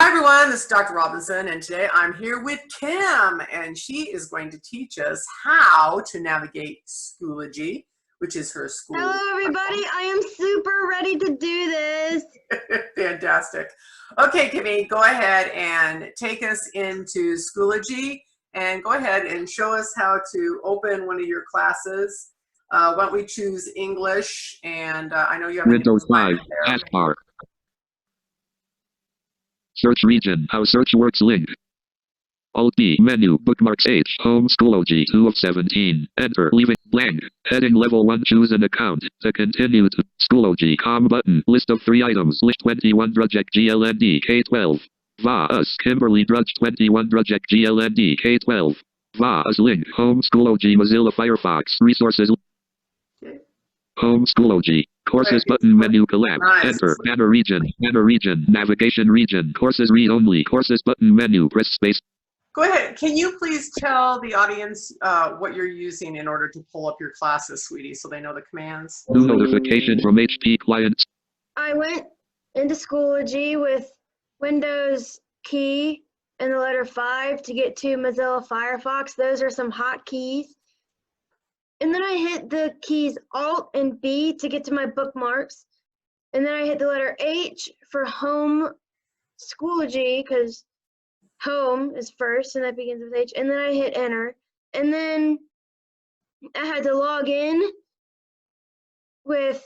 Hi everyone, this is Dr. Robinson, and today I'm here with Kim, and she is going to teach us how to navigate Schoology, which is her school. Hello everybody, I am super ready to do this. Fantastic. Okay, Kimmy, go ahead and take us into Schoology, and go ahead and show us how to open one of your classes. Why don't we choose English, and I know you have Windows 5, taskbar. Search region, how search works link. Alt-B, menu, bookmarks H, home Schoology, 2 of 17, enter, leaving, blank, heading level 1, choose an account, to continue to, Schoology, com button, list of 3 items, list 21, project GLND, K12, VA, us, Kimberly Drudge 21, project GLND, K12, VA, us link, home Schoology, Mozilla Firefox, resources, home Schoology, courses button menu collapse, enter, banner region, navigation region, courses read only, courses button menu, press space. Go ahead, can you please tell the audience what you're using in order to pull up your classes, sweetie, so they know the commands? New notification from HP client. I went into Schoology with Windows key and the letter 5 to get to Mozilla Firefox. Those are some hotkeys. And then I hit the keys Alt and B to get to my bookmarks. And then I hit the letter H for home Schoology, because home is first and that begins with H. And then I hit enter. And then I had to log in with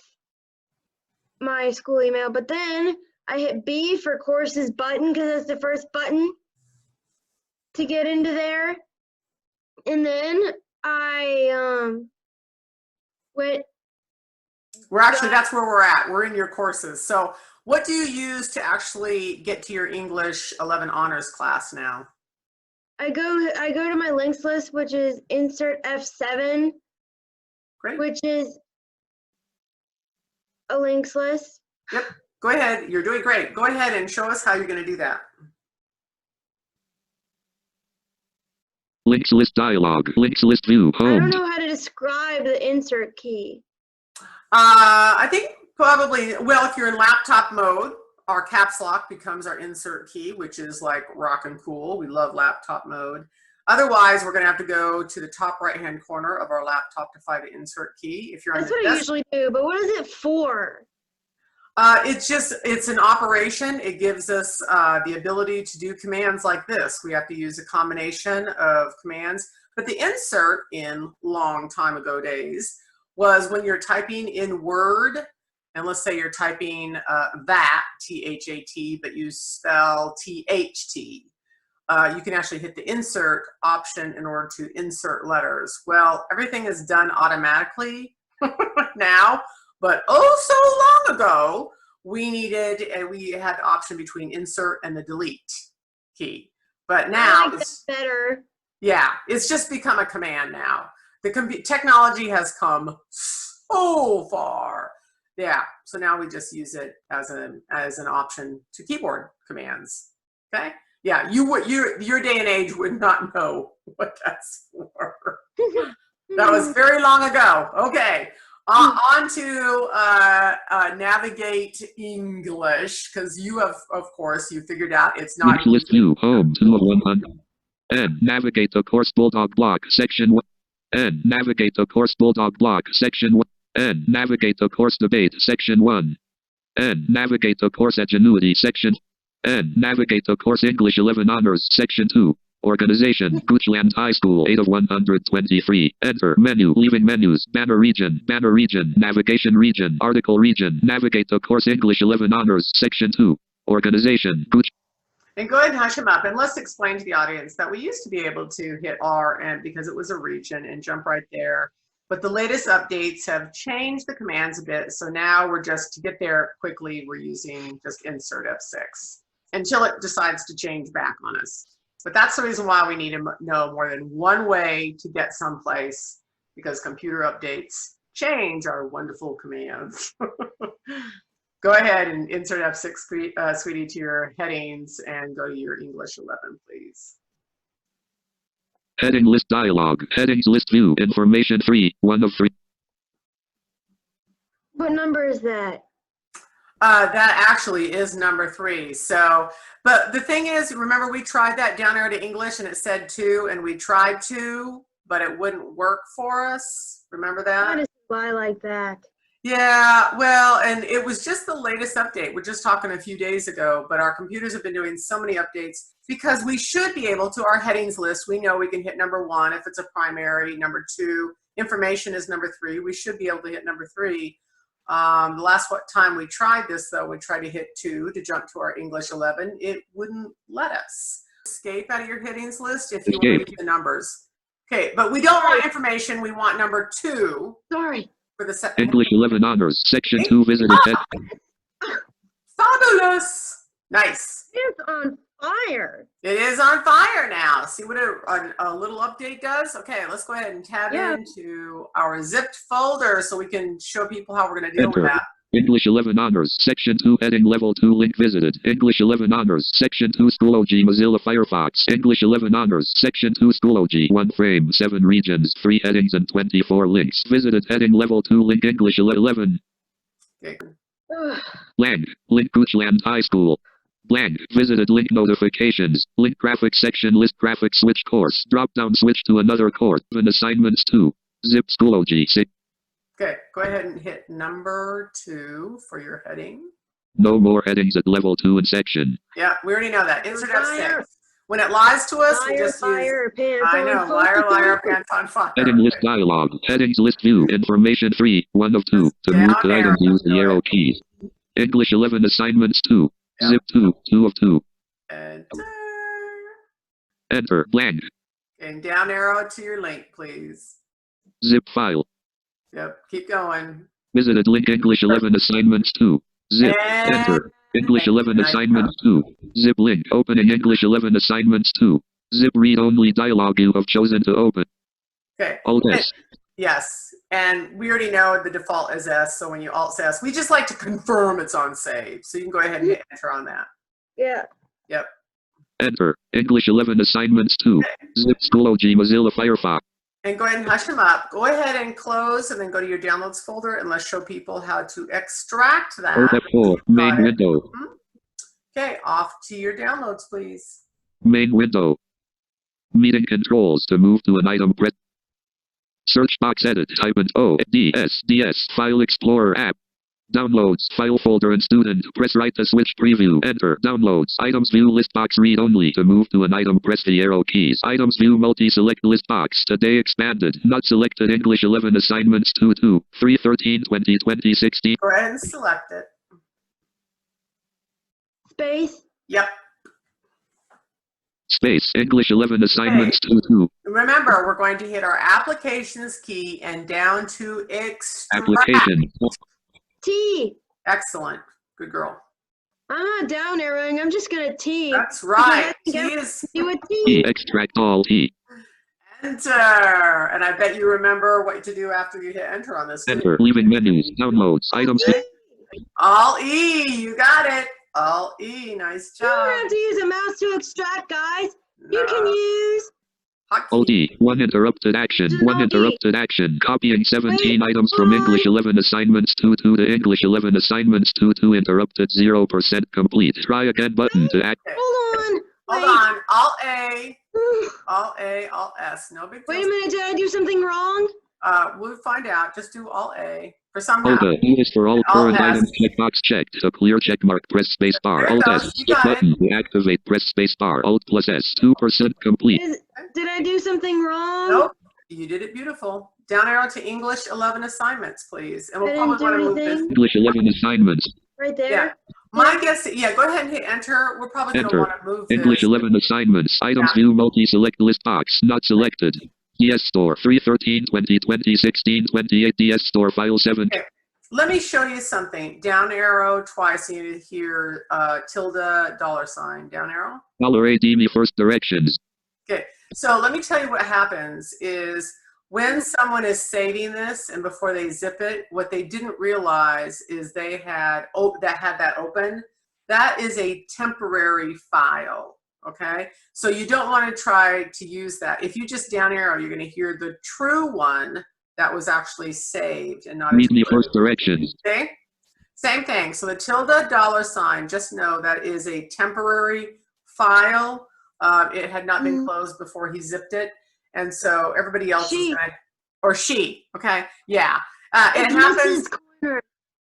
my school email. But then I hit B for courses button, because that's the first button to get into there. And then I went. That's where we're at. We're in your courses. So what do you use to actually get to your English 11 honors class now? I go to my links list, which is insert F7. Great. Which is a links list. Yep. Go ahead. You're doing great. Go ahead and show us how you're going to do that. Links list dialog, links list view, home. I don't know how to describe the insert key. I think probably, well, if you're in laptop mode, our caps lock becomes our insert key, which is like rock and cool. We love laptop mode. Otherwise, we're going to have to go to the top right-hand corner of our laptop to find the insert key. If you're That's what I usually do, but what is it for? It's an operation. It gives us the ability to do commands like this. We have to use a combination of commands, but the insert in long time ago days was when you're typing in Word, and let's say you're typing that, T-H-A-T, but you spell T-H-T. You can actually hit the insert option in order to insert letters. Well, everything is done automatically now. But oh, so long ago, we had the option between insert and the delete key. But now, I like that better. Yeah, it's just become a command now. The technology has come so far. Yeah, so now we just use it as an option to keyboard commands. Okay. Yeah, your day and age would not know what that's for. That was very long ago. Okay. On to navigate English, because you have, of course, you figured out it's not. Links list view, home, 2 of 100. N, navigate the course Bulldog block, section 1. N, navigate the course Bulldog block, section 1. N, navigate the course debate, section 1. N, navigate the course Ingenuity, section. N, navigate the course English 11 honors, section 2. Organization, Goochland High School, 8 of 123. Enter, menu, leaving menus, banner region, navigation region, article region, navigate the course English 11 honors, section 2. Organization, Gooch. And go ahead and hush them up, and let's explain to the audience that we used to be able to hit R and because it was a region and jump right there. But the latest updates have changed the commands a bit. So now we're just, to get there quickly, we're using just insert F6 until it decides to change back on us. But that's the reason why we need to know more than one way to get someplace, because computer updates change our wonderful commands. Go ahead and insert F6, sweetie, to your headings and go to your English 11, please. Heading list dialog, headings list view, information 3, 1 of 3. What number is that? That actually is number 3. So, but the thing is, remember we tried that down arrow to English and it said 2 and we tried 2, but it wouldn't work for us. Remember that? Why does it lie like that? Yeah, well, and it was just the latest update. We're just talking a few days ago, but our computers have been doing so many updates because we should be able to, our headings list, we know we can hit number 1 if it's a primary, number 2, information is number 3. We should be able to hit number 3. The last time we tried this, though, we tried to hit 2 to jump to our English 11. It wouldn't let us. Escape out of your headings list if you want to read the numbers. Okay, but we don't want information. We want number 2. Sorry. For the second. English 11 Honors, Section 2 visited. Fabulous. Nice. It's on fire. It is on fire now. See what a little update does? Okay, let's go ahead and tab into our zipped folder so we can show people how we're going to deal with that. English 11 Honors, Section 2 heading Level 2 link visited. English 11 Honors, Section 2 Schoology Mozilla Firefox. English 11 Honors, Section 2 Schoology 1 frame, 7 regions, 3 headings and 24 links. Visited heading Level 2 link English 11. Okay. Blank, link Goochland High School. Blank, visited link notifications. Link graphics section list graphics switch course. Drop down switch to another course. And assignments 2. Zip Schoology 6. Okay, go ahead and hit number 2 for your heading. No more headings at level 2 in section. Yeah, we already know that. Insert F6. When it lies to us, we just use. I know, liar, liar, pants on fire. Heading list dialog. Headings list view. Information 3, 1 of 2. To move to items, use the arrow keys. English 11 assignments 2. Zip 2, 2 of 2. Enter. Enter. Blank. And down arrow to your link, please. Zip file. Yep, keep going. Visited link English 11 assignments 2. Zip. Enter. English 11 assignments 2. Zip link. Opening English 11 assignments 2. Zip read only dialog you have chosen to open. Okay. Alt S. Yes, and we already know the default is S, so when you Alt S, we just like to confirm it's on save. So you can go ahead and hit enter on that. Yeah. Yep. Enter. English 11 assignments 2. Okay. Zip Schoology Mozilla Firefox. And go ahead and hush them up. Go ahead and close and then go to your downloads folder and let's show people how to extract that. F4, main window. Okay, off to your downloads, please. Main window. Meeting controls to move to an item. Press search box edit. Type in ODS File Explorer app. Downloads, file folder and student. Press right to switch preview. Enter. Downloads. Items view list box read only. To move to an item, press the arrow keys. Items view multi-select list box. Today expanded. Not selected. English 11 assignments 2 2 3 13 20 2016. Go ahead and select it. Space. Yep. Space. English 11 assignments 2 2. Remember, we're going to hit our applications key and down to extract. Application. T. Excellent. Good girl. I'm not down arrowing. I'm just going to T. That's right. T is. Do a T. Extract all T. Enter. And I bet you remember what to do after you hit enter on this. Enter. Leaving menus. Downloads. Items. All E. You got it. All E. Nice job. You don't have to use a mouse to extract, guys. No. You can use. Alt E. 1 interrupted action. 1 interrupted action. Copying 17 items from English 11 assignments 2 2 to English 11 assignments 2 2 interrupted 0% complete. Try again button to act. Hold on. Hold on. Alt A. Alt A. Alt S. No big deal. Wait a minute. Did I do something wrong? We'll find out. Just do Alt A. For some Alt A. Is for all current items. Checkbox checked. To clear checkmark. Press space bar. Alt S. Button to activate. Press space bar. Alt plus S. 2% complete. Did I do something wrong? Nope. You did it beautiful. Down arrow to English 11 assignments, please. And we'll probably want to move this. English 11 assignments. Right there? Yeah. My guess, yeah, go ahead and hit enter. We're probably going to want to move this. English 11 assignments. Items view multi-select list box. Not selected. DS Store 313 20 20 16 28 DS Store file 7. Okay. Let me show you something. Down arrow twice. You hear tilde $. Down arrow. $AD me first directions. Okay. So let me tell you what happens is when someone is saving this and before they zip it, what they didn't realize is they had that open. That is a temporary file. Okay, so you don't want to try to use that. If you just down arrow, you're going to hear the true one that was actually saved and not. Read me first directions. Okay, Same thing. So the tilde $, just know that is a temporary file. It had not been closed before he zipped it. And so everybody else is going to, or she, okay? Yeah. It happens.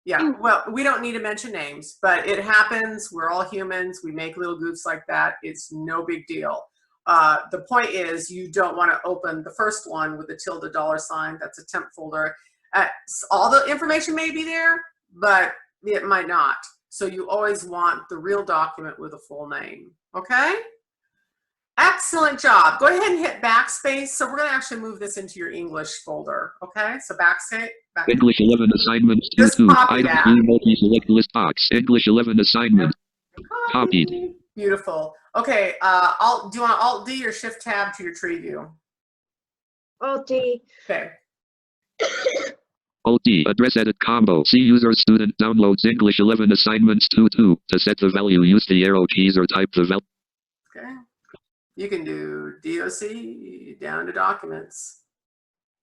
Yeah, well, we don't need to mention names, but it happens. We're all humans. We make little goofs like that. It's no big deal. The point is you don't want to open the first one with the tilde $. That's a temp folder. All the information may be there, but it might not. So you always want the real document with a full name, okay? Excellent job. Go ahead and hit backspace. So we're going to actually move this into your English folder, okay? So backspace. English 11 assignments. Just 2. copy Item that. 2 multi-select list box. English 11 assignment. Copied. Beautiful. Okay, do you want Alt D or Shift Tab to your tree view? Alt D. Okay. Alt D. Address edit combo. See user student downloads English 11 assignments 2. To set the value, use the arrow keys or type the value. Okay. You can do DOC down to documents.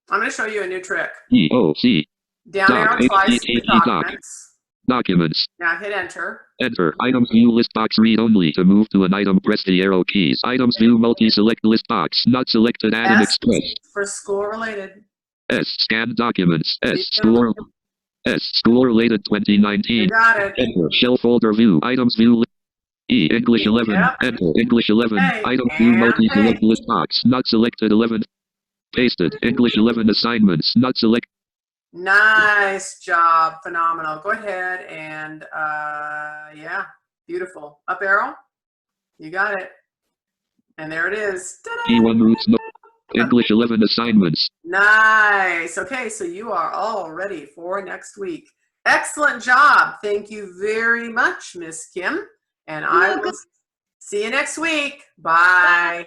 I'm going to show you a new trick. EOC. Down arrow twice to documents. Documents. Now hit enter. Enter. Items view list box read only. To move to an item, press the arrow keys. Items view multi-select list box. Not selected. Add an express. For school related. S. Scan documents. S. School. S. School related 2019. You got it. Enter. Shell folder view. Items view. E. English 11. Yep. Enter. English 11. Okay. Item view And multi-select list box. Not selected 11. Pasted. English 11 assignments. Not select. Nice job. Phenomenal. Go ahead and, yeah, beautiful. Up arrow. You got it. And there it is. Ta-da! E1 roots. No. English 11 assignments. Nice. Okay, so you are all ready for next week. Excellent job. Thank you very much, Miss Kim. And I will see you next week. Bye.